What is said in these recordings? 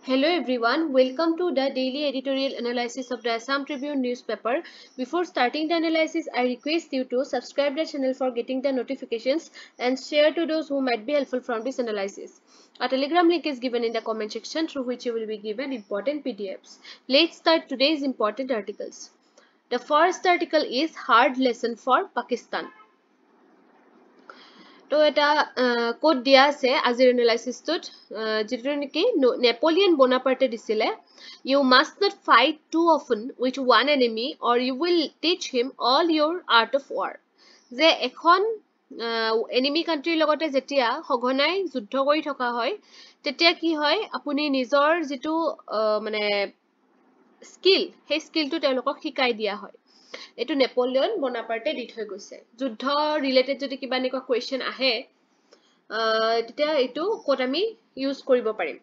Hello everyone, welcome to the daily editorial analysis of the Assam Tribune newspaper. Before starting the analysis, I request you to subscribe the channel for getting the notifications and share to those who might be helpful from this analysis. A telegram link is given in the comment section through which you will be given important PDFs. Let's start today's important articles. The first article is Hard Lesson for Pakistan. তো এটা code দিয়া আছে আজিৰ এনালাইসিসটোত যেটো নেকি Napoleon Bonaparte দিছিলে you must not fight too often with one enemy or you will teach him all your art of war যে এখন enemy country লগতে যেতিয়া সঘনাই যুদ্ধ কৰি থকা হয় তেতিয়া কি হয় আপুনি নিজৰ যেটো মানে স্কিল সেই স্কিলটো তেওঁলোকক শিকাই দিয়া হয় এটো নেপোলিয়ন বোনাপাৰ্টে দি থৈ গৈছে যুদ্ধ ৰিলেটেড যদি কিবা এনেকুৱা কোৱেশ্চন আহে তেতিয়া এটো কোড আমি ইউজ কৰিব পাৰিম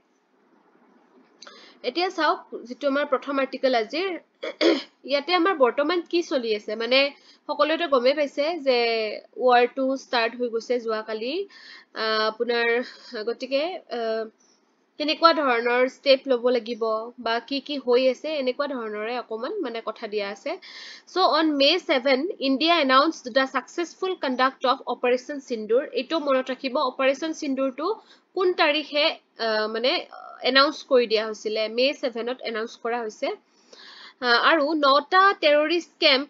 এতিয়া চাওক যেটো আমাৰ প্ৰথম আৰ্টিকেল আজিৰ ইয়াতে আমাৰ বৰ্তমান কি চলি আছে মানে সকলোতে গমে পাইছে যে ওয়াৰ 2 ষ্টাৰ্ট হৈ গৈছে যোৱা কালি আপোনাৰ গটিকে কেনেকুৱা ধৰণৰ স্টেপ লব লাগিব বা কি হৈ আছে এনেকুৱা ধৰণৰে অকমান মানে কথা দিয়া আছে so on May 7 India announced the successful conduct of Operation Sindoor এটো মনত ৰাখিব Operation Sindoor টো কোন তাৰিখে মানে announce কৰি দিয়া হৈছিলে May 7 ত announce কৰা হৈছে আৰু 9টা টেৰৰিষ্ট কেম্প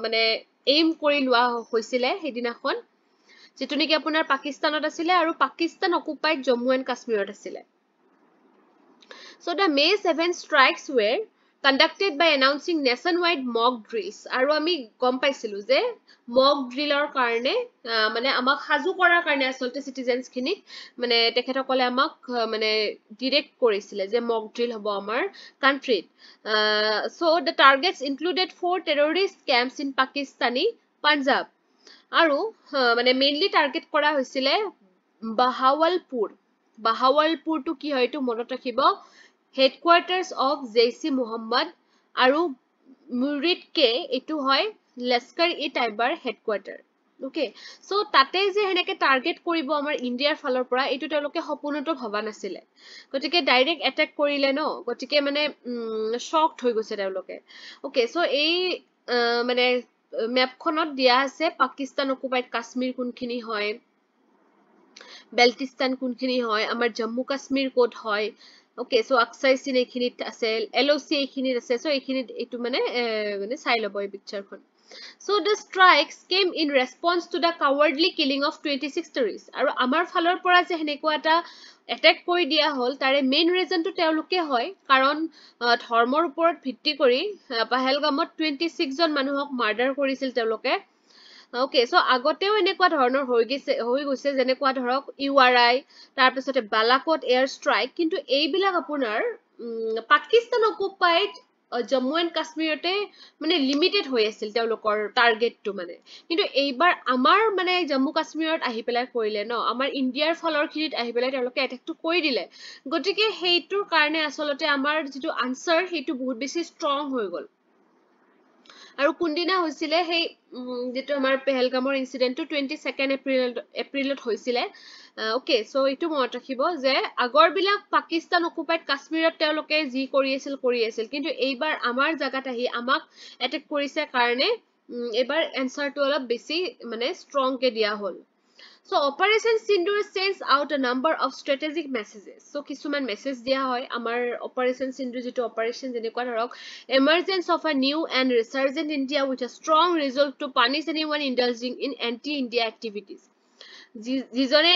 মানে aim কৰি লোৱা হৈছিলে হেদিনাখন যেটো নেকি আপোনাৰ পাকিস্তানত আছিল আৰু পাকিস্তান অকুপাইড জম্মু এণ্ড কাশ্মীৰত আছিল so the May 7 strikes were conducted by announcing nationwide mock drills আৰু আমি গম পাইছিলো যে mock driller কাৰণে মানে আমাক হাজু কৰাৰ কাৰণে আসলতে সিটিজেনস খিনিক মানে তেখেতসকলে আমাক মানে ডাইৰেক্ট কৰিছিলে যে mock drill হ'ব আমাৰ কান্ট্ৰিত so the targets included 4 terrorist camps in Pakistani Punjab আৰু মানে মেইনলি টাৰ্গেট কৰা হৈছিলে বাহাৱালপুৰ টু কি হয় এটো মনত ৰাখিব হেডকোৱাৰ্টাৰ্স অফ জেইসি মোহাম্মদ আৰু মুৰিদকে এটো হয় লস্কৰ-ই-তৈয়বাৰ হেডকোৱাৰ্টাৰ ওকে সো তাতে যে হেনেকে টাৰ্গেট কৰিব আমাৰ ইন্ডিয়াৰ ফালৰ পৰা এটো তেওঁলোকে সপোনতো ভবা নাছিলে গটিকে ডাইৰেক্ট এটাক কৰিলে ন গটিকে মানে শকড হৈ গৈছে তেওঁলোকে ওকে সো এই মানে মেপখনত দিয়া আছে পাকিস্তান অকুপাইড কাশ্মীৰ কোনখিনি হয় বেলটিস্তান কোনখিনি হয় আমাৰ জম্মু কাশ্মীৰ কোড হয় ওকে সো আকসাই চিন এখিনিত আছে এলওসি এখিনিত আছে সো এখিনিত এটো মানে মানে চাই লব এই পিকচাৰখন so the strikes came in response to the cowardly killing of 26 terrorists আৰু আমাৰ ফালৰ পৰা যে হেনেকুৱা এটা attack কৰি দিয়া হল তাৰে মেইন ৰিজন টো তেওঁলোকে হয় কাৰণ ধৰ্মৰ ওপৰত ভিত্তি কৰি পাহেলগামত 26 জন মানুহক মাৰ্ডাৰ কৰিছিল তেওঁলোকে ওকে সো আগতেও এনেকুৱা ধৰণৰ হৈ গৈছে যেনেকুৱা ধৰক ইউআৰআই তাৰ পিছতে বালাকোট এয়াৰ ষ্ট্ৰাইক কিন্তু এইবিলাক আপোনাৰ পাকিস্তান অকুপাইড জম্মু এণ্ড কাশ্মীৰতে মানে লিমিটেড হৈ আছিল তেওঁলোকৰ টাৰ্গেটটো মানে কিন্তু এইবাৰ আমাৰ মানে জম্মু কাশ্মীৰত আহি পেলাই কৰিলে ন আমাৰ ইন্ডিয়াৰ ফলৰ খিনিত আহি পেলাই তেওঁলোকে এটেকটো কৰি দিলে গটিকে হেইটোৰ কাৰণে আসলতে আমাৰ যেটো আনসাৰ হেইটো বহুত বেছি ষ্ট্ৰং হৈ গল আৰু কোনদিনা হৈছিলে সেই যেটো আমাৰ পেহেলগামৰ ইনসিডেন্টটো 22 এপ্ৰিলত হৈছিলে ওকে সো এটো মনত ৰাখিব যে আগৰ বিলাক পাকিস্তান অকুপাইড কাশ্মীৰত তেওঁলোকে যি কৰি আছিল কিন্তু এইবাৰ আমাৰ জাগাত আহি আমাক এটেক কৰিছে কাৰণে এবাৰ এনসাৰটো অলপ বেছি মানে ষ্ট্ৰং কে দিয়া হল so Operation Sindoor sends out a number of strategic messages so কিছুমান মেসেজ দিয়া হয় আমাৰ Operation Sindoor যেটো অপাৰেশন যেনেকুৱা ধৰক emergence of a new and resurgent India with a strong resolve to punish anyone indulging in anti-India activities যিজনে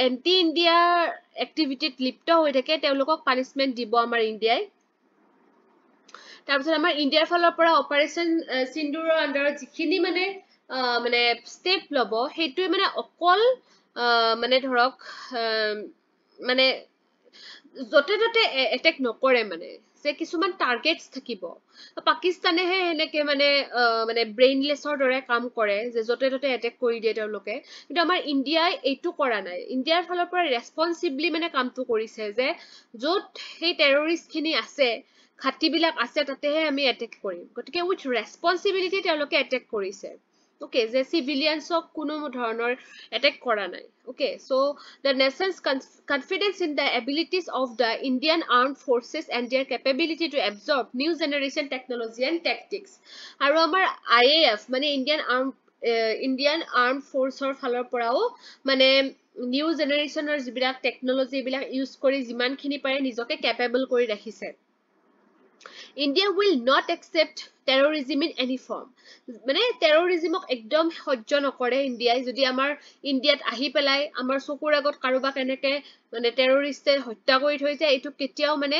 anti India এক্টিভিটিত লিপ্ত হৈ থাকে তেওঁলোকক পানিশমেন্ট দিব আমাৰ ইন্ডিয়াই তাৰপিছত আমাৰ ইন্ডিয়াৰ ফালৰ পৰা অপাৰেশন সিন্দুৰৰ আন্ডাৰত যিখিনি মানে মানে স্টেপ লব হেইটোই মানে অকল মানে ধৰক মানে যতে ততে এটেক নকৰে মানে যে কিছুমান টাৰ্গেটস থাকিব পাকিস্তানে হেনেকে মানে মানে ব্ৰেইনলেছৰ দৰে কাম কৰে যে যতে ততে এটেক কৰি দিয়ে তেওঁলোকে কিন্তু আমাৰ ইন্ডিয়াই এইটো কৰা নাই ইন্ডিয়াৰ ফালৰ পৰা ৰেসপন্সিবলি মানে কামটো কৰিছে যে যত সেই টেৰৰিষ্ট খিনি আছে ঘাটি বিলাক আছে তাতেহে আমি এটেক কৰিম গটিকে উইথ ৰেসপন্সিবিলিটি তেওঁলোকে এটেক কৰিছে Okay, যে civiliansক কোনো ধৰণৰ attack কৰা নাই. Okay, so the nation's confidence in the abilities of the Indian armed forces and their capability to absorb new generation technology and tactics. আৰু আমাৰ IAF মানে Indian armed forceৰ ফালৰ পৰাও মানে নিউ জেনেৰেশ্যনৰ যিবিলাক টেকনলজি এইবিলাক ইউজ কৰি যিমানখিনি পাৰে নিজকে কেপেবল কৰি ৰাখিছে India will not accept terrorism in any form. মানে terrorismক একদম সহ্য নকৰে ইণ্ডিয়াই যদি আমাৰ ইণ্ডিয়াত আহি পেলাই আমাৰ চকুৰ আগত কাৰোবাক এনেকে মানে টেৰৰিষ্টে হত্যা কৰি থৈ যায় এইটো কেতিয়াও মানে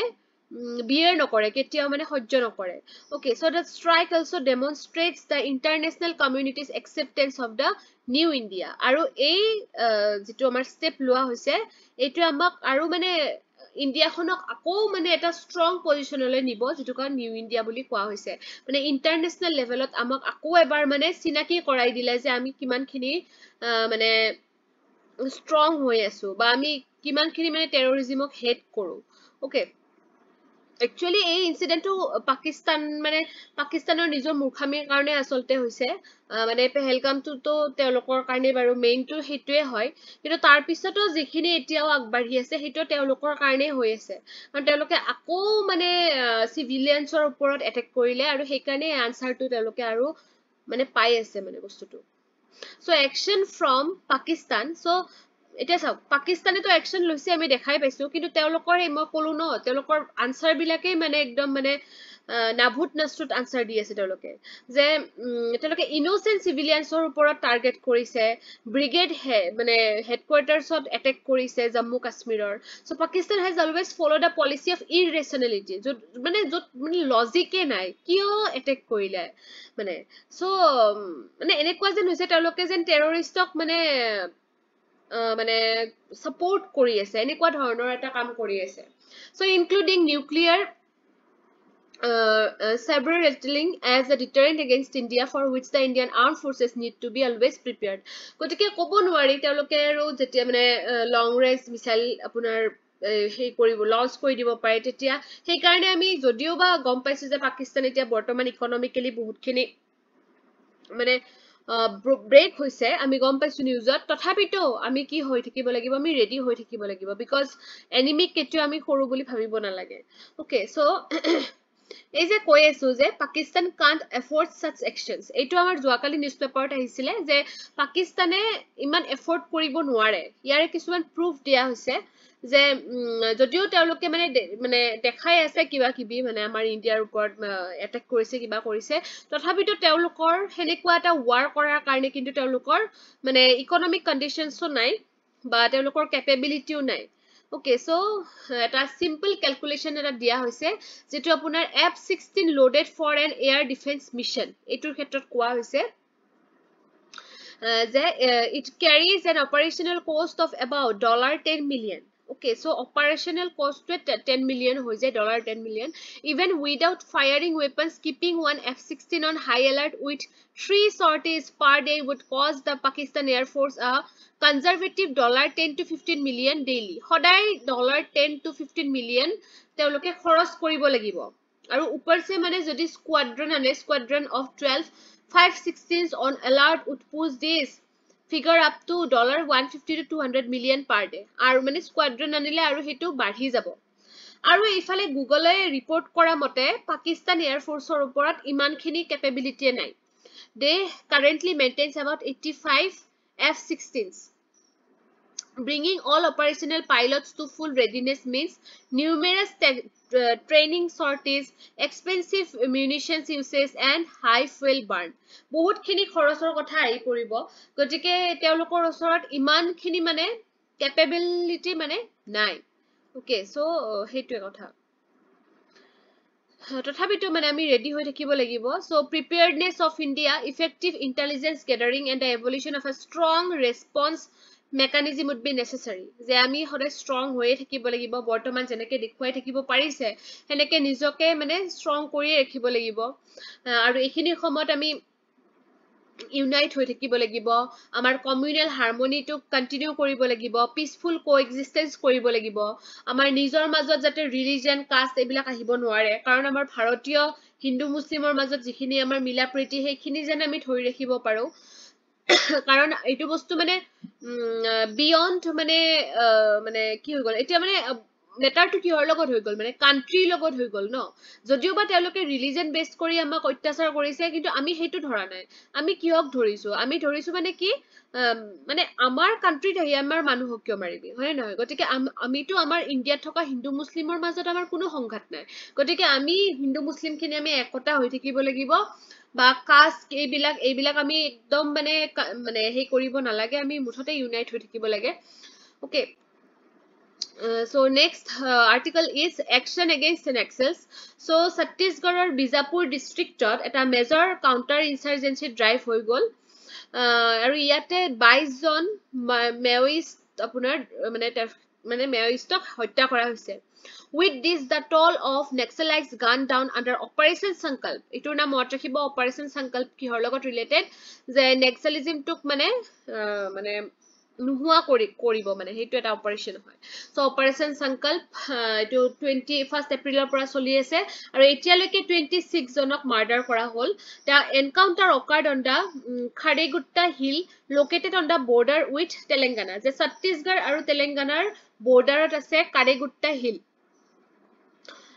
বিয়াৰ নকৰে কেতিয়াও মানে সহ্য নকৰে okay so the strike also demonstrates the international community's acceptance of the new India আৰু এই যেটো আমাৰ স্টেপ লোৱা হৈছে এইটো আমাক আৰু মানে ইণ্ডিয়াখনক আকৌ মানে এটা ষ্ট্ৰং পজিশনলৈ নিব যেটো কাৰণ নিউ ইণ্ডিয়া বুলি কোৱা হৈছে মানে ইন্টাৰনেশনাল লেভেলত আমাক আকৌ এবাৰ মানে চিনাকি কৰাই দিলে যে আমি কিমানখিনি মানে ষ্ট্ৰং হৈ আছো বা আমি কিমানখিনি মানে টেৰৰিজমক হেট কৰো ওকে Actually, এই ইনসিডেন্টটো পাকিস্তান মানে পাকিস্তানৰ নিজৰ মূৰ্খামিৰ কাৰণে আসলতে হৈছে মানে পেহেলগামটো তো তেওঁলোকৰ কাৰণে বাৰু মেইনটো হেতুৱে হয় কিন্তু তাৰ পিছতো যিখিনি এতিয়াও আগবাঢ়ি আছে হেতু তেওঁলোকৰ কাৰণে হৈ আছে কাৰণ তেওঁলোকে আকৌ মানে সিভিলিয়ানছৰ ওপৰত এটেক কৰিলে আৰু সেই কাৰণে আনসাৰটো তেওঁলোকে আৰু মানে পাই আছে মানে বস্তুটো So action from Pakistan. So এতিয়া চাওক পাকিস্তানে তো অ্যাকশন লৈছে আমি দেখাই পাইছো কিন্তু তেওঁলোকৰ এই মই কলো ন তেওঁলোকৰ আনসাৰ বিলাকে মানে একদম মানে নাভুত নাস্তুত আনসাৰ দি আছে তেওঁলোকে যে তেওঁলোকে ইনোসেন্ট সিভিলিয়ানছৰ ওপৰত টাৰ্গেট কৰিছে ব্ৰিগেড মানে হেডকোৱাৰ্টাৰছত এটেক কৰিছে জম্মু কাশ্মীৰৰ so Pakistan has always followed a policy of irrationality মানে লজিকে নাই কিয় এটেক কৰিলে মানে সো মানে এনেকুৱা যেন হৈছে তেওঁলোকে যেন টেৰৰিষ্টক মানে মানে সাপোৰ্ট কৰি আছে এনেকুৱা ধৰণৰ এটা কাম কৰি আছে so including nuclear saber rattling as a deterrent against India for which the Indian armed forces need to be always prepared গতিকে ক'ব নোৱাৰি তেওঁলোকে আৰু যেতিয়া মানে লং ৰেঞ্জ মিসাইল আপোনাৰ হেই কৰিব লঞ্চ কৰি দিব পাৰে তেতিয়া সেই কাৰণে আমি যদিও বা গম পাইছো যে পাকিস্তান এতিয়া বৰ্তমান ইকনমিক্যালি বহুতখিনি মানে ব্ৰেক হৈছে আমি গম পাইছো নিউজত তথাপিতো আমি কি হৈ থাকিব লাগিব আমি ৰেডি হৈ থাকিব লাগিব বিকজ এনিমিক কেতিয়াও আমি সৰু বুলি ভাবিব নালাগে ওকে সো এই যে কৈ আছো যে পাকিস্তান কান্ট এফৰ্ড সাচ একশনস এইটো আমাৰ যোৱাকালি নিউজ পেপাৰত আহিছিলে যে পাকিস্তানে ইমান এফৰ্ড কৰিব নোৱাৰে ইয়াৰে কিছুমান প্ৰুফ দিয়া হৈছে যে যদিও তেওঁলোকে মানে দেখাই আছে কিবা কিবি মানে আমাৰ ইণ্ডিয়াৰ ওপৰত এটেক কৰিছে কিবা কৰিছে তথাপিতো তেওঁলোকৰ হেনেকুৱা এটা ওয়াৰ কৰাৰ কাৰণে কিন্তু তেওঁলোকৰ মানে ইকনমিক কন্ডিশনসও নাই বা তেওঁলোকৰ ক্যাপাবিলিটিও নাই Okay, so এটা simple calculation এটা দিয়া হৈছে যেটো আপোনাৰ F-16 loaded for an air defense mission এটোৰ ক্ষেত্ৰত কোৱা হৈছে যে it carries an operational cost of about $10 million Okay, so operational cost to 10 million হৈ যায় $10 million even without firing weapons keeping one F-16 on high alert with 3 sorties per day would cost the Pakistan Air Force a conservative $10 to 15 million daily সদায় $10 to 15 million তেওঁলোকে খৰচ কৰিব লাগিব আৰু উপৰছে মানে যদি squadron of 12 516s on alert would push this figure up to $150 to 200 million per day আৰু মানে স্কোৱাড্ৰন আনিলে আৰু হেতু বাঢ়ি যাব আৰু এইফালে গুগলে ৰিপৰ্ট কৰা মতে পাকিস্তান এয়াৰ ফোৰ্সৰ ওপৰত ইমানখিনি ক্যাপাবিলিটি নাই they currently maintains about 85 F-16s bringing all operational pilots to full readiness means numerous training sorties expensive munitions uses and high fuel burn বহুত খিনি খৰচৰ কথা আহি পৰিব গতিকে তেওঁলোকৰ ওচৰত ইমান খিনি মানে ক্যাপাবিলিটি মানে নাই ওকে সো হেতুৱে কথা তথাপিতো মানে আমি ৰেডি হৈ থাকিব লাগিব so preparedness of India effective intelligence gathering and the evolution of a strong response mechanism would be necessary যে আমি হৰে ষ্ট্ৰং হৈ থাকিব লাগিব বৰ্তমান যেনেকে দেখুৱাই থাকিব পাৰিছে হেনেকে নিজকে মানে ষ্ট্ৰং কৰি ৰাখিব লাগিব আৰু এইখিনি সময়ত আমি ইউনাইট হৈ থাকিব লাগিব আমাৰ কমিউনাল হাৰমনিটো কন্টিনিউ কৰিব লাগিব পিসফুল কোএক্সিস্টেন্স কৰিব লাগিব আমাৰ নিজৰ মাজত যাতে ৰিলিজন কাষ্ট এইবিলাক আহিব নোৱাৰে কাৰণ আমাৰ ভাৰতীয় হিন্দু মুছলিমৰ মাজত যিখিনি আমাৰ মিলা প্ৰীতি সেইখিনি যেন আমি ধৰি ৰাখিব পাৰো কাৰণ এইটো বস্তু মানে বিয়ন্ড মানে মানে কি হৈ গ'ল এতিয়া মানে মেটাৰটো কিহৰ লগত হৈ গ'ল মানে কান্ট্ৰিৰ লগত হৈ গ'ল ন যদিও বা তেওঁলোকে ৰিলিজন বেছ কৰি আমাক অত্যাচাৰ কৰিছে কিন্তু আমি সেইটো ধৰা নাই আমি কিহক ধৰিছো আমি ধৰিছো মানে কি মানে আমাৰ কান্ট্ৰিত আহি আমাৰ মানুহক কিয় মাৰিবি হয় নহয় গতিকে আমিতো আমাৰ ইণ্ডিয়াত থকা হিন্দু মুছলিমৰ মাজত আমাৰ কোনো সংঘাত নাই গতিকে আমি হিন্দু মুছলিমখিনি আমি একতা হৈ থাকিব লাগিব বা কাষ্ট এইবিলাক আমি একদম মানে মানে হেই কৰিব নালাগে আমি মুঠতে ইউনাইট হৈ থাকিব লাগে okay so next article is action against Naxals so Chhattisgarhৰ Bijapur districtত এটা major counter insurgency drive হৈ গ'ল আৰু ইয়াতে 22 জন মেওইষ্ট আপোনাৰ মানে মেওইষ্টক হত্যা কৰা হৈছে with this the toll of Naxalites gone down under Operation Sankalp এটোৰ নাম মনত ৰাখিব Operation Sankalp কিহৰ লগত ৰিলেটেড যে নেক্সালিজম টুক মানে মানে নুহুৱা কৰিব মানে হেতু এটা অপাৰেশন হয় সো অপাৰেশন সংকল্প এটো 21 এপ্ৰিলৰ পৰা চলি আছে আৰু এতিয়ালৈকে 26 জনক মাৰ্ডাৰ কৰা হ'ল তা encounter occurred on the Kharegutta hill located on the border with Telangana যে ছত্তীশগড় আৰু তেলেংগানাৰ বৰ্ডাৰত আছে Kharegutta hill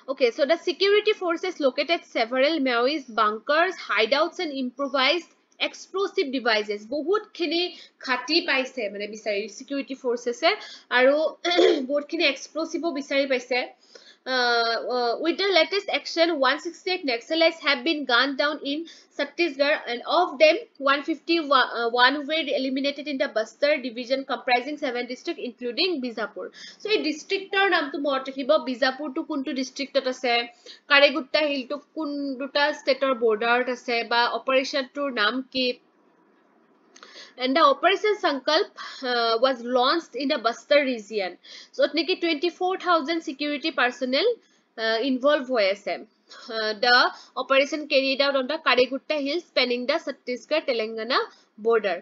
Okay, so the security forces located several Maoist bunkers, hideouts, and improvised explosive devices. বহুত খিনি ঘাটি পাইছে মানে বিচাৰি security forces আৰু বহুত খিনি explosive বিচাৰি পাইছে with the latest action 168 Naxalites have been gunned down in Chhattisgarh and of them 151 were eliminated in the Bastar division comprising 7 districts including Bijapur so এই districtor নামটো মনত ৰাখিব Bijapur to কোনটো districtত আছে Karegutta hill to কোন দুটা stateৰ borderত আছে বা operation টোৰ নাম কি and the Operation Sankalp was launched in the Bastar region. So, 24,000 security personnel involved হৈ আছে. The operation carried out on the Karegutta Hills spanning the Chhattisgarh Telangana border.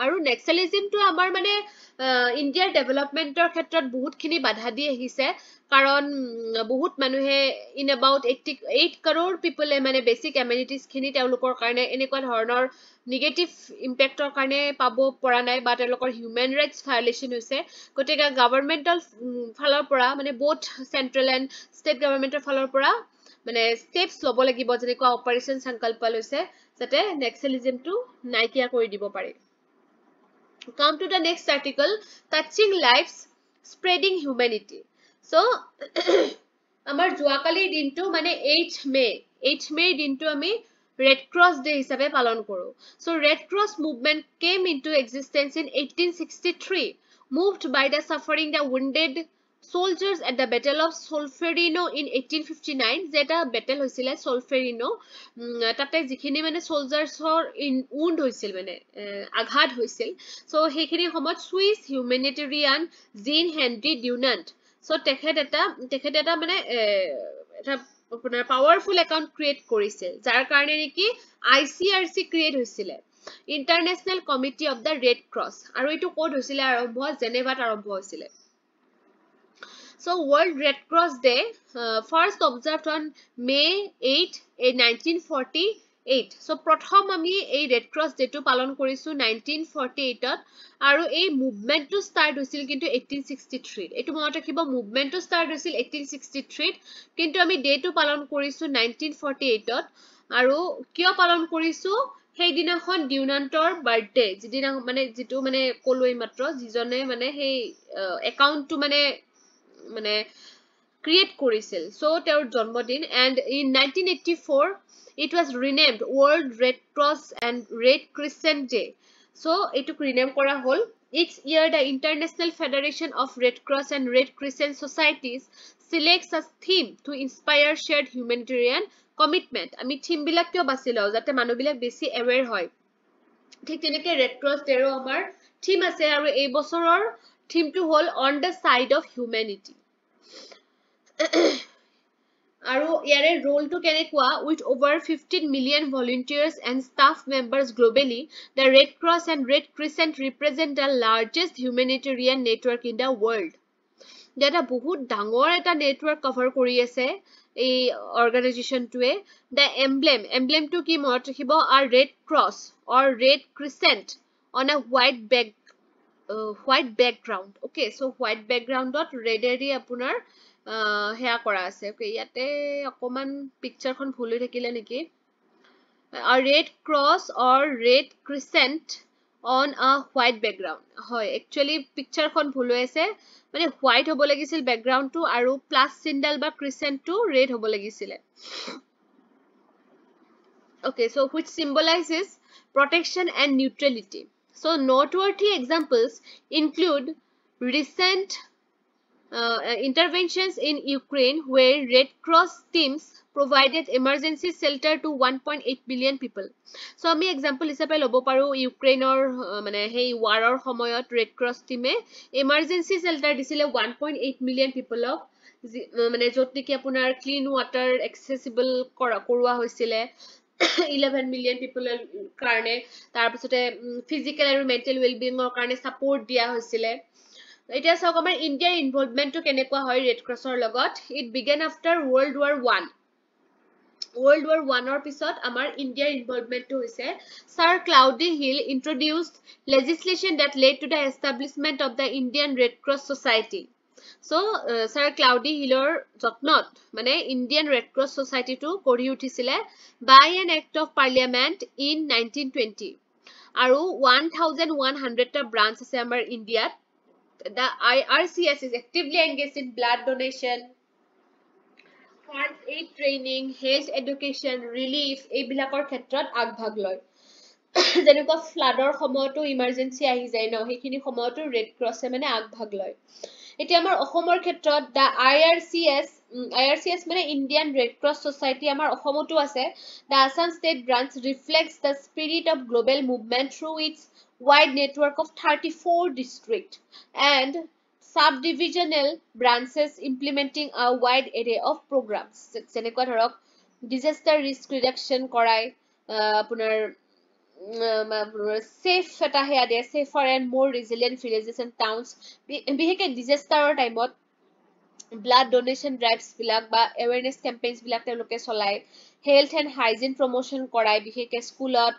আৰু নেক্সালিজমটো আমাৰ মানে ইণ্ডিয়াৰ ডেভেলপমেন্টৰ ক্ষেত্ৰত বহুতখিনি বাধা দি আহিছে কাৰণ বহুত মানুহে ইন এবাউট 88 crore পিপলে মানে বেসিক এমিনিটিজ খিনি তেওঁলোকৰ কাৰণে এনেকুৱা ধৰণৰ নেগেটিভ ইম্পেক্টৰ কাৰণে পাব পৰা নাই বা তেওঁলোকৰ হিউম্যান ৰাইটস ভায়োলেশন হৈছে গতিকে গভৰ্নমেন্টৰ ফালৰ পৰা মানে বোথ সেন্ট্ৰেল এন্ড ষ্টেট গভৰ্নমেন্টৰ ফালৰ পৰা মানে স্টেপস লব লাগিব যেনেকুৱা অপাৰেশন সংকল্প লৈছে যাতে নেক্সালিজমটো নাইকিয়া কৰি দিব পাৰে come to the next article touching lives spreading humanity so আমাৰ জুৱাকালি দিনটো মানে 8 মে দিনটো আমি red cross day হিচাপে পালন কৰো so red cross movement came into existence in 1863 moved by the suffering the wounded soldiers at the battle of Solferino in 1859 যেটা battle হৈছিলে Solferino তাতে যিখিনি মানে soldiers-ৰ wound হৈছিল মানে আঘাত হৈছিল so সেইখিনি সময়ত Swiss humanitarian Jean Henry Dunant so তেখেত এটা মানে এটা আপোনাৰ পাৱাৰফুল একাউন্ট ক্ৰিয়েট কৰিছিল যাৰ কাৰণে নেকি ICRC ক্ৰিয়েট হৈছিল international committee of the red cross আৰু এটো কোড হৈছিল আৰম্ভ জেনেভাত আৰম্ভ হৈছিল So World Red Cross Day first observed on May 8 1948 so প্ৰথম আমি এই red cross day টো পালন কৰিছো 1948 ত আৰু এই মুভমেন্ট টো স্টাৰ্ট হৈছিল কিন্তু 1863 এটো মনত ৰাখিব মুভমেন্ট টো স্টাৰ্ট হৈছিল 1863 কিন্তু আমি ডে টো পালন কৰিছো 1948 ত আৰু কিয় পালন কৰিছো সেই দিনাখন ডিউনান্টৰ বাৰ্থডে যিদিনা মানে যেটো মানে কলই মাত্ৰ যিজনে মানে সেই একাউন্টটো মানে create কৰিছিল so তেওঁৰ জন্মদিন and in 1984 it was renamed World Red Cross and Red Crescent Day so etuk rename kora hol each year the International Federation of Red Cross and Red Crescent Societies selects a theme to inspire shared humanitarian commitment ami theme bilak kyo basilo jate manu bilak besi aware hoy ঠিক তেনেকে red cross day ro amar theme ase aru ei bosoror theme to hol on the side of humanity আৰু ইয়াৰে role to কেনেকুৱা with over 15 million volunteers and staff members globally the Red Cross and Red Crescent represent the largest humanitarian network in the world যেটা বহুত ডাঙৰ এটা network cover কৰি আছে এই অৰ্গানাইজেশ্যনটোৱে দ্য এমব্লেমটো কি মনত ৰাখিব or red cross or red crescent on a white background okay so' white বেকগ্ৰাউণ্ডত ৰেডেদি আপোনাৰ সেয়া কৰা আছে অ'কে ইয়াতে অকণমান পিকচাৰখন ভুল হৈ থাকিলে নেকি a red cross or red crescent on a white background হয় actually picture খন ভুল হৈ আছে মানে white হ'ব লাগিছিল background টো আৰু plus symbol বা crescent টো red হ'ব লাগিছিল okay so which symbolizes protection and neutrality so noteworthy examples include recent interventions in Ukraine where Red Cross teams provided emergency shelter to 1.8 million people. So আমি example হিচাপে ল'ব পাৰো ইউক্ৰেইনৰ মানে সেই ৱাৰৰ সময়ত ৰেড ক্ৰছ টিমে emergency shelter দিছিলে 1.8 million peopleক মানে য'ত নেকি আপোনাৰ ক্লিন ৱাটাৰ accessible কৰোৱা হৈছিলে 11 million peopleৰ কাৰণে তাৰপিছতে physical আৰু mental well-beingৰ কাৰণে support দিয়া হৈছিলে এতিয়া চাওক আমাৰ ইণ্ডিয়াৰ ইনভলভমেন্টটো কেনেকুৱা হয় ৰেড ক্ৰছৰ লগত it began after World War Iৰ পিছত আমাৰ ইণ্ডিয়াৰ ইনভলভমেন্টটো হৈছে Sir Cloudy Hill introduced legislation that led to the establishment of the Indian Red Cross Society so Sir Cloudy Hillৰ যত্নত মানে ইণ্ডিয়ান ৰেড ক্ৰছ সোসাইটিটো গঢ়ি উঠিছিলে by an act of parliament in 1920 আৰু 1100 টা branch আছে আমাৰ ইণ্ডিয়াত The IRCS is actively engaged in blood donation, first aid training, health education, relief, এইবিলাকৰ ক্ষেত্ৰত আগভাগ লয় যেনেকুৱা ফ্লাডৰ সময়তো ইমাৰ্জেন্সি আহি যায় ন সেইখিনি সময়তো ৰেড ক্ৰছে মানে আগভাগ লয় এতিয়া আমাৰ অসমৰ ক্ষেত্ৰত the IRCS মানে ইণ্ডিয়ান ৰেড ক্ৰছ সোসাইটি আমাৰ অসমতো আছে the Assam state branch reflects the spirit of global movement through its wide network of 34 districts and subdivisional branches implementing a wide array of programs যেনেকুৱা ধৰক disaster risk reduction কৰাই আপোনাৰ safe এটা হেয়া দিয়ে safer and more resilient villages and towns বিশেষকৈ disasterৰ টাইমত blood donation drives বিলাক বা awareness campaigns বিলাক তেওঁলোকে চলাই health and hygiene promotion কৰাই বিশেষকৈ স্কুলত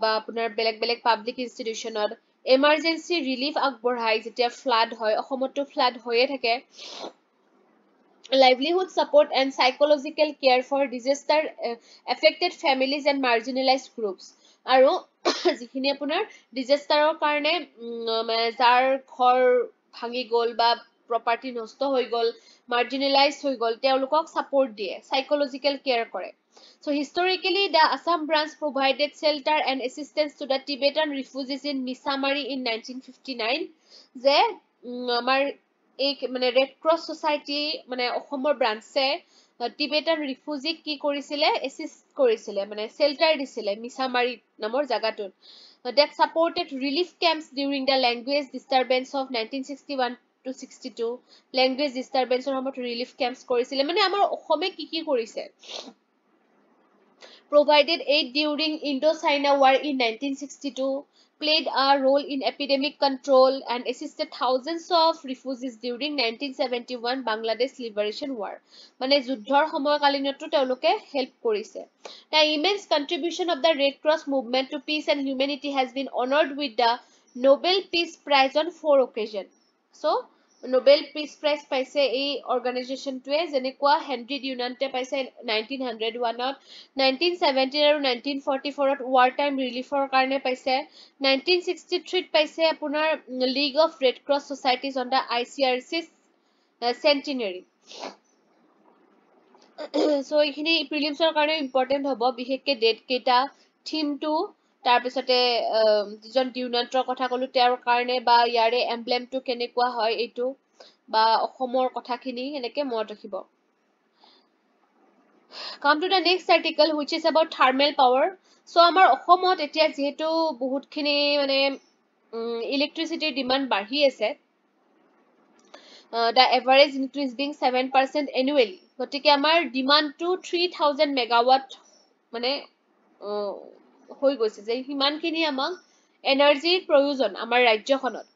বা আপোনাৰ বেলেগ বেলেগ পাব্লিক ইনষ্টিটিউচনত emergency relief আগবঢ়াই যেতিয়া ফ্লাড হয় অসমতো ফ্লাড হৈয়ে থাকে livelihood support and psychological care for disaster affected families and marginalized groups আৰু যিখিনি আপোনাৰ ডিজাস্টাৰৰ কাৰণে যাৰ ঘৰ ভাঙি গ'ল বা প্ৰপাৰ্টি নষ্ট হৈ গ'ল মাৰ্জিনেলাইজ হৈ গ'ল তেওঁলোকক সাপোৰ্ট দিয়ে সাইকোলজিক্যাল কেয়াৰ কৰে So historically, the Assam branch provided shelter and assistance to the Tibetan refugees in Misamari in 1959. যে আমাৰ এই মানে ৰেড ক্ৰছ সোসাইটি মানে অসমৰ ব্ৰাঞ্চে টিবেটান ৰিফিউজিক কি কৰিছিলে এসিস্ট কৰিছিলে মানে শেল্টাৰ দিছিলে মিছামাৰী নামৰ জাগাটোত that supported relief camps during the language disturbance of 1961 to 62 language disturbance ৰ সময়ত relief camps কৰিছিলে মানে আমাৰ অসমে কি কৰিছে provided aid during Indo-China War in 1962, played a role in epidemic control and assisted thousands of refugees during 1971 Bangladesh Liberation War. মানে যুদ্ধৰ সময়কালীনতো তেওঁলোকে হেল্প কৰিছে The immense contribution of the Red Cross movement to peace and humanity has been honored with the Nobel Peace Prize on 4 occasions. So, Nobel Peace Prize পাইছে এই অৰ্গানাইজেশ্যনটোৱে যেনেকুৱা Henry ডিউনান্টে পাইছে 1901ত 1917 আৰু 1944ত war time ৰিলিফৰ কাৰণে পাইছে 1963ত পাইছে আপোনাৰ league of red cross societies on the ICRC centenary so এইখিনি প্ৰিলিমছৰ কাৰণে ইম্পৰ্টেন্ট হ'ব বিশেষকৈ ডেট কেইটা থিমটো তাৰপিছতে যিজন ডিউনান্টৰ কথা ক'লো তেওঁৰ কাৰণে বা ইয়াৰে এমব্লেমটো কেনেকুৱা হয় এইটো বা অসমৰ কথাখিনি এনেকৈ মনত ৰাখিব Come to the next article which is about thermal power. So আমাৰ অসমত এতিয়া যেহেতু বহুতখিনি মানে ইলেক্ট্ৰিচিটিৰ ডিমান্ড বাঢ়ি আছে the average increase being 7% annually. গতিকে আমাৰ ডিমান্ডটো 3000 মেগাৱাট মানে হৈ গৈছে যে সিমানখিনি আমাক এনাৰ্জিৰ প্ৰয়োজন আমাৰ ৰাজ্যখনত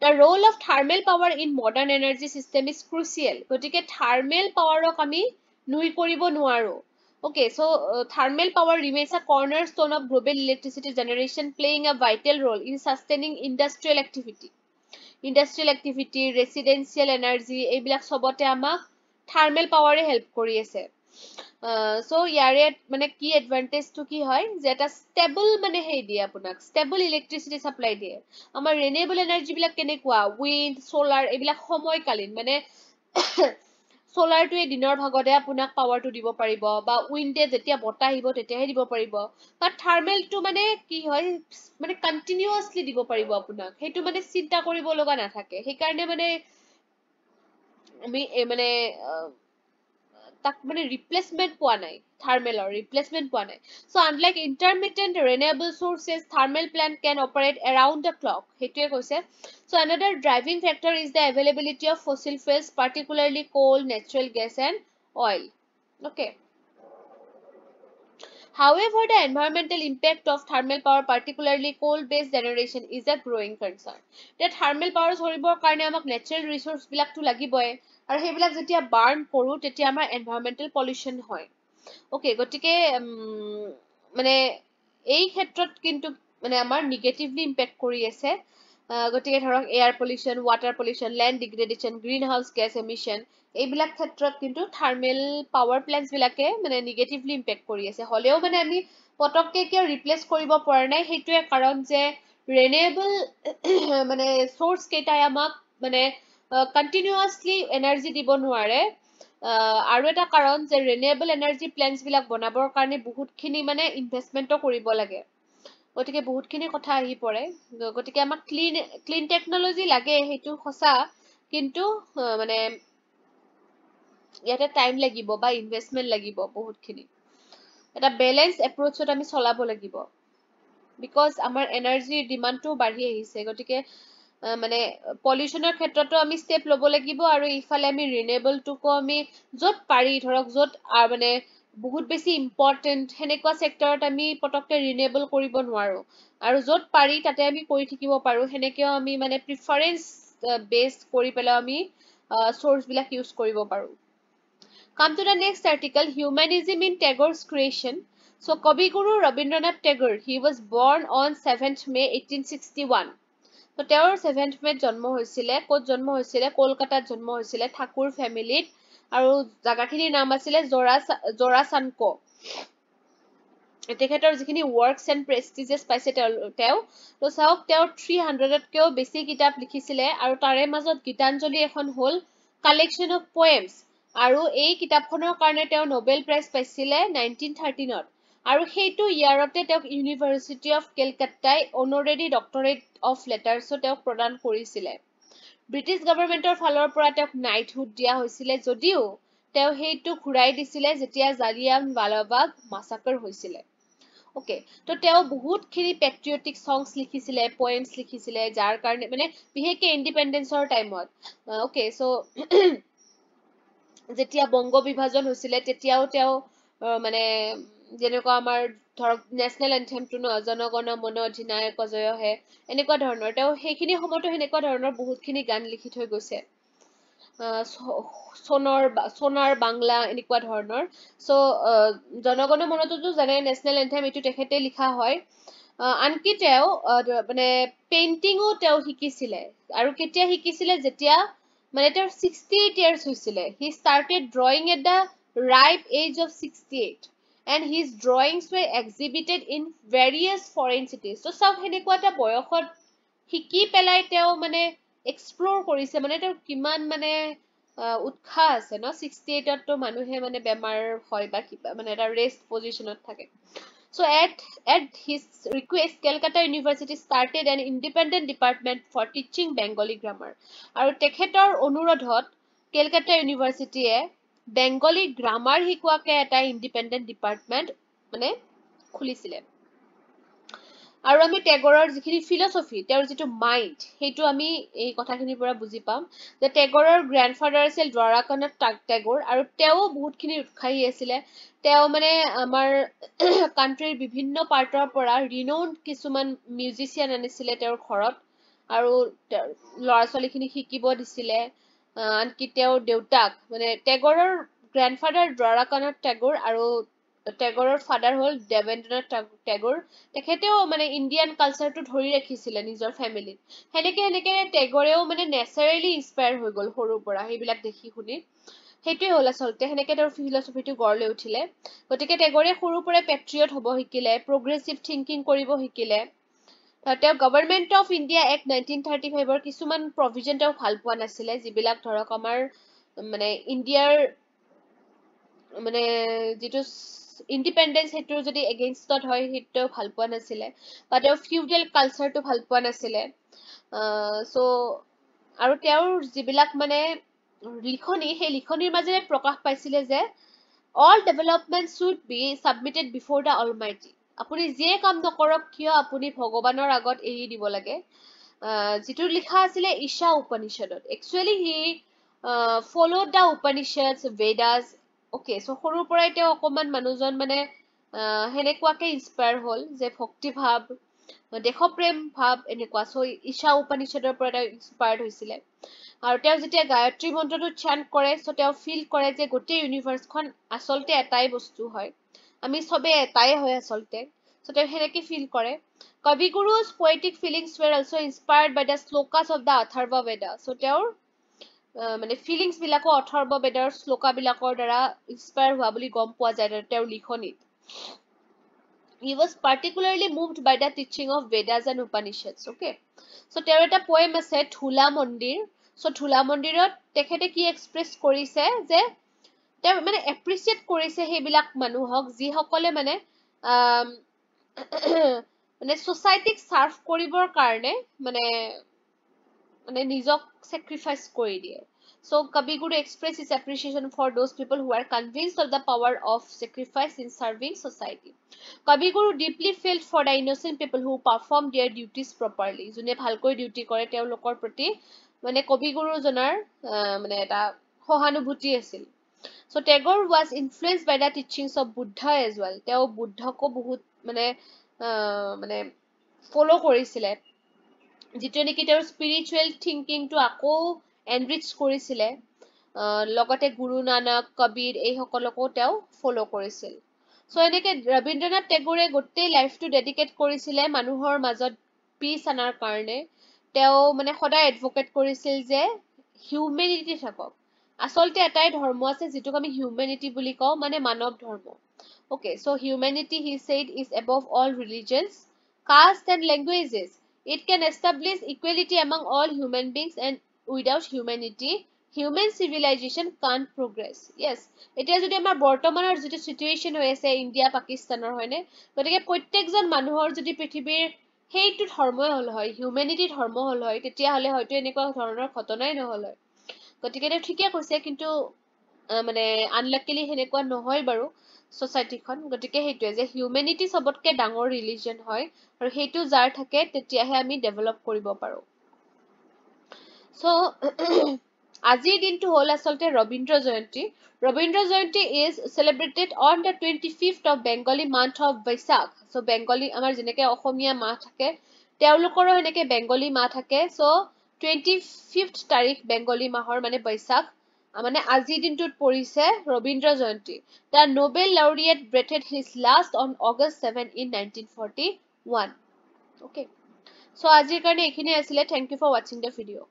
The role of thermal power in modern energy system is crucial. গতিকে thermal powerক আমি নুই কৰিব নোৱাৰো. Okay, so thermal power remains a cornerstone of global electricity generation, playing a vital role in sustaining industrial activity. Industrial activity, residential energy, এইবিলাক সবতে আমাক thermal power help কৰি আছে. So ইয়াৰে মানে কি advantage to কি হয় যে এটা stable মানে হেই দিয়ে আপোনাক stable electricity supply দিয়ে. আমাৰ renewable energy বিলাক কেনেকুৱা wind, solar এইবিলাক সময়কালীন মানে solar টোৱে দিনৰ ভাগতে আপোনাক power টো দিব পাৰিব বা wind এ যেতিয়া বতাহ আহিব তেতিয়াহে দিব পাৰিব বা thermal টো মানে কি হয় মানে continuously দিব পাৰিব আপোনাক সেইটো মানে চিন্তা কৰিব লগা নাথাকে সেইকাৰণে মানে আমি মানে তাক মানে ৰিপ্লেচমেন্ট পোৱা নাই থাৰ্মেলৰ ৰিপ্লেচমেন্ট পোৱা নাই so unlike intermittent renewable sources thermal plant can operate around the clock সেইটোৱে কৈছে so another driving factor is the availability of fossil fuels particularly coal natural gas and oil okay however the environmental impact of thermal power particularly coal based generation is a growing concern that thermal power ধৰিবৰ কাৰণে আমাক natural resource বিলাকটো লাগিবই আৰু সেইবিলাক যেতিয়া burn কৰো তেতিয়া আমাৰ environmental pollution হয় okay গটিকে মানে এই ক্ষেত্ৰত কিন্তু মানে আমাৰ negatively impact কৰি আছে গটিকে ধৰক air pollution water pollution land degradation greenhouse gas emission এইবিলাক ক্ষেত্ৰত কিন্তু thermal power plants বিলাকে মানে negatively impact কৰি আছে হলেও মানে আমি পটককে কিয় ৰিপ্লেস কৰিব পৰা নাই সেইটোৱে কাৰণ যে renewable মানে source কেইটাই আমাক মানে continuously energy দিব নোৱাৰে আৰু এটা কাৰণ যে renewable energy plants বিলাক বনাবৰ কাৰণে বহুতখিনি মানে ইনভেষ্টমেন্টও কৰিব লাগে গতিকে বহুতখিনি কথা আহি পৰে গতিকে আমাক ক্লিন টেকনলজি লাগে সেইটো সঁচা কিন্তু মানে ইয়াতে টাইম লাগিব বা ইনভেষ্টমেন্ট লাগিব বহুতখিনি এটা বেলেন্স এপ্ৰোচত আমি চলাব লাগিব বিকজ আমাৰ এনাৰ্জি ডিমান্ডটো বাঢ়ি আহিছে গতিকে মানে পলিউশনৰ ক্ষেত্ৰতো আমি স্টেপ ল'ব লাগিব আৰু ইফালে আমি ৰিনিউএবল টোকো আমি য'ত পাৰি ধৰক য'ত মানে বহুত বেছি ইম্পৰ্টেন্ট হেনেকুৱা সেক্টৰত আমি পটককে ৰিনিউএবল কৰিব নোৱাৰো আৰু য'ত পাৰি তাতে আমি কৰি থাকিব পাৰো হেনেকেও আমি মানে প্ৰিফাৰেন্স বেস কৰি পেলাই আমি সোৰ্স বিলাক ইউজ কৰিব পাৰো Come to the next article, Humanism in Tagore's Creation. So, Kavi Guru Rabindranath Tagore, he was born on 7th May 1861. So, তেওঁৰ 7th May জন্ম হৈছিলে, ক'ত জন্ম হৈছিলে, কলকাতাত জন্ম হৈছিলে, ঠাকুৰ ফেমিলিত, আৰু জাগাখিনিৰ নাম আছিলে জোৰাসাংকো। তেখেতৰ যিখিনি works and prestiges পাইছে তেওঁ, তো চাওক তেওঁ 300তকৈও বেছি কিতাপ লিখিছিলে, আৰু তাৰে মাজত গীতাঞ্জলি এখন হ'ল collection of poems, আৰু এই কিতাপখনৰ কাৰণে তেওঁ নোবেল প্ৰাইজ পাইছিলে 1913ত আৰু সেইটো ইয়াৰতে তেওঁক ইউনিভাৰ্চিটি অফ কেলকাতাই অনাৰাৰী ডক্টৰেট অফ লেটাৰ্ছও তেওঁক প্ৰদান কৰিছিলে ব্ৰিটিছ গভৰ্ণমেণ্টৰ ফালৰ পৰা তেওঁক নাইটহুড দিয়া হৈছিলে যদিও তেওঁ সেইটো ঘূৰাই দিছিলে যেতিয়া জালিয়ানৱালাবাগ মাছাকাৰ হৈছিলে ওকে তো তেওঁ বহুতখিনি পেট্ৰিয়টিক সংছ লিখিছিলে পয়েমছ লিখিছিলে যাৰ কাৰণে মানে বিশেষকৈ ইণ্ডিপেণ্ডেন্সৰ টাইমত ওকে সো যেতিয়া বংগ বিভাজন হৈছিলে তেতিয়াও তেওঁ মানে যেনেকুৱা আমাৰ ধৰক নেশনেল এন্থেমটো ন জনগণ মন অধিনায়ক জয় হে এনেকুৱা ধৰণৰ তেওঁ সেইখিনি সময়তো হেনেকুৱা ধৰণৰ বহুতখিনি গান লিখি থৈ গৈছে সোনাৰ বাংলা এনেকুৱা ধৰণৰ সো জনগণ মনতো জানে নেশনেল এন্থেম এটো তেখেতে লিখা হয় আনকি তেওঁ মানে পেইন্টিংও তেওঁ শিকিছিলে আৰু কেতিয়া শিকিছিলে যেতিয়া মানে তেওঁৰ 68 years হৈছিলে he started drawing at the ripe age of 68 and his drawings were exhibited in various foreign cities so সব হেনেকুৱা এটা বয়সত শিকি পেলাই তেওঁ মানে এক্সপ্লোৰ কৰিছে মানে তেওঁৰ কিমান মানে উৎসাহ আছে ন 68 তো মানুহে মানে বেমাৰ হয় বা কিবা মানে এটা ৰেষ্ট পজিশনত থাকে so at his request Calcutta University started an independent department for teaching Bengali grammar আৰু তেখেতৰ অনুৰোধত Calcutta University বেংগলী গ্ৰামাৰ শিকোৱাকে এটা ইণ্ডিপেণ্ডেন্ট ডিপাৰ্টমেন্ট মানে খুলিছিলে আৰু আমি টেগৰৰ যিখিনি ফিলসফি তেওঁৰ যিটো মাইন্ড সেইটো আমি এই কথাখিনিৰ পৰা বুজি পাম যে টেগৰৰ গ্ৰাণ্ডফাদাৰ আছিল দ্বাৰকানাথ টেগৰ আৰু তেওঁ বহুতখিনি উৎসাহী আছিলে তেওঁ মানে আমাৰ কান্ট্ৰিৰ বিভিন্ন পাৰ্টৰ পৰা ৰিনাউন্ড কিছুমান মিউজিচিয়ান আনিছিলে তেওঁৰ ঘৰত আৰু ল'ৰা ছোৱালীখিনি শিকিব দিছিলে আনকি তেওঁৰ দেউতাক মানে টেগৰৰ গ্ৰেণ্ডফাদাৰ দ্বাৰকানাথ টেগোৰ আৰু টেগৰৰ ফাদাৰ হ'ল দেৱেন্দ্ৰনাথ টেগোৰ তেখেতেও মানে ইণ্ডিয়ান কালচাৰটো ধৰি ৰাখিছিলে নিজৰ ফেমিলিত সেনেকে টেগৰেও মানে নেচাৰেলি ইনস্পায়াৰ হৈ গ'ল সৰুৰ পৰা সেইবিলাক দেখি শুনি সেইটোৱে হ'ল আচলতে সেনেকে তেওঁৰ ফিলচফিটো গঢ় লৈ উঠিলে গতিকে টেগৰে সৰুৰ পৰাই পেট্ৰিয়ট হ'ব শিকিলে প্ৰগ্ৰেছিভ থিংকিং কৰিব শিকিলে তেওঁ গভৰ্ণমেণ্ট অফ ইণ্ডিয়া এক্ট 1935ৰ কিছুমান প্ৰভিজন তেওঁ ভাল পোৱা নাছিলে যিবিলাক ধৰক আমাৰ মানে ইণ্ডিয়াৰ মানে যিটো ইণ্ডিপেণ্ডেন্স সেইটো যদি এগেইনষ্টত হয় সেইটো তেওঁ ভাল পোৱা নাছিলে বা তেওঁ ফিউডেল কালচাৰটো ভাল পোৱা নাছিলে চ' আৰু তেওঁৰ যিবিলাক মানে লিখনি সেই লিখনিৰ মাজেৰে প্ৰকাশ পাইছিলে যে all development should be submitted before the almighty আপুনি যিয়ে কাম নকৰক কিয় আপুনি ভগৱানৰ আগত এৰি দিব লাগে যিটো লিখা আছিলে ঈশা উপনিষদত actually he followed the Upanishads Vedas okay so সৰুৰ পৰাই তেওঁ অকমান মানুহজন মানে সেনেকুৱাকে ইনস্পায়াৰ হ'ল যে ভক্তি ভাৱ দেশপ্ৰেম ভাৱ এনেকুৱা চ' ঈশা উপনিষদৰ পৰা তেওঁ ইনস্পায়াৰ্ড হৈছিলে আৰু তেওঁ যেতিয়া গায়ত্ৰী মন্ত্ৰটো চান্ট কৰে চ' তেওঁ ফিল কৰে যে গোটেই ইউনিভাৰ্চখন আচলতে এটাই বস্তু হয় আমি চবে এটাই হয় আচলতে চ' তেওঁ সেনেকে ফিল কৰে কবিগুৰুজ poetic feelings were also inspired by the শ্লোকাছ of the Atharva Veda চ' তেওঁৰ মানে ফিলিংছ বিলাকো অথৰ্ব বেদৰ শ্লোকাবিলাকৰ দ্বাৰা ইনস্পায়াৰ হোৱা বুলি গম পোৱা যায় তেওঁৰ লিখনিত He was particularly moved by the teaching of Vedas and Upanishads okay so তেওঁৰ এটা poem আছে ধুলা মন্দিৰ চ' ধুলা মন্দিৰত তেখেতে কি এক্সপ্ৰেছ কৰিছে যে তেওঁ মানে এপ্ৰিচিয়েট কৰিছে সেইবিলাক মানুহক যিসকলে মানে মানে ছ'চাইটিক চাৰ্ভ কৰিবৰ কাৰণে মানে নিজক চেক্ৰিফাইচ কৰি দিয়ে So Kavi Guru expressed his appreciation for those people who are convinced of the power of sacrifice in serving society. Kavi Guru deeply felt for the innocent people who perform their duties properly. যোনে ভালকৈ duty কৰে তেওঁলোকৰ প্ৰতি মানে কবি গুৰুজনাৰ মানে এটা সহানুভূতি আছিল So Tagore was influenced by the teachings of Buddha as well. তেওঁ বুদ্ধকো বহুত মানে ফলো কৰিছিলে যিটো নেকি তেওঁৰ স্পিৰিচুৱেল থিংকিংটো আকৌ এনৰিচ কৰিছিলে লগতে গুৰু নানক কবিৰ এইসকলকো তেওঁ ফলো কৰিছিল চ' এনেকে ৰবীন্দ্ৰনাথ টেগোৰে গোটেই লাইফটো ডেডিকেট কৰিছিলে মানুহৰ মাজত পিচ আনাৰ কাৰণে তেওঁ মানে সদায় এডভকেট কৰিছিল যে হিউমেনিটি থাকক আচলতে এটাই ধৰ্ম আছে যিটোক আমি হিউমেনিটি বুলি কওঁ মানে মানৱ ধৰ্ম okay so humanity he said is above all religions caste and languages It can establish equality among all human beings and without humanity, human civilization can't progress. Yes, এতিয়া যদি আমাৰ বৰ্তমানৰ যিটো situation হৈ আছে ইণ্ডিয়া পাকিস্তানৰ হয়নে গতিকে প্ৰত্যেকজন মানুহৰ যদি পৃথিৱীৰ সেইটো ধৰ্মই হল হয় হিউমেনিটি ধৰ্ম হল হয় তেতিয়াহ'লে হয়তো এনেকুৱা ধৰণৰ ঘটনাই নহল হয় গতিকে তেওঁ ঠিকে কৈছে কিন্তু মানে আনলাকিলি সেনেকুৱা নহয় বাৰু ছ'চাইটিখন গতিকে সেইটোৱে যে হিউমেনিটি চবতকে ডাঙৰ ৰিলিজন হয় আৰু সেইটো যাৰ থাকে তেতিয়াহে আমি ডেভেলপ কৰিব পাৰো চ' আজিৰ দিনটো হ'ল আচলতে ৰবীন্দ্ৰ জয়ন্তী is celebrated on the 25th of Bengali month of Vaisakh so Bengali আমাৰ যেনেকে অসমীয়া মাহ থাকে তেওঁলোকৰো সেনেকে বেংগলী মাহ থাকে চ' 25th তাৰিখ বেংগলী মাহৰ মানে বৈশাখ মানে আজিৰ দিনটোত পৰিছে ৰবীন্দ্ৰ জয়ন্তী The Nobel laureate breathed his last on August 7 in 1941 okay so আজিৰ কাৰণে এইখিনি আছিলে thank you for watching the video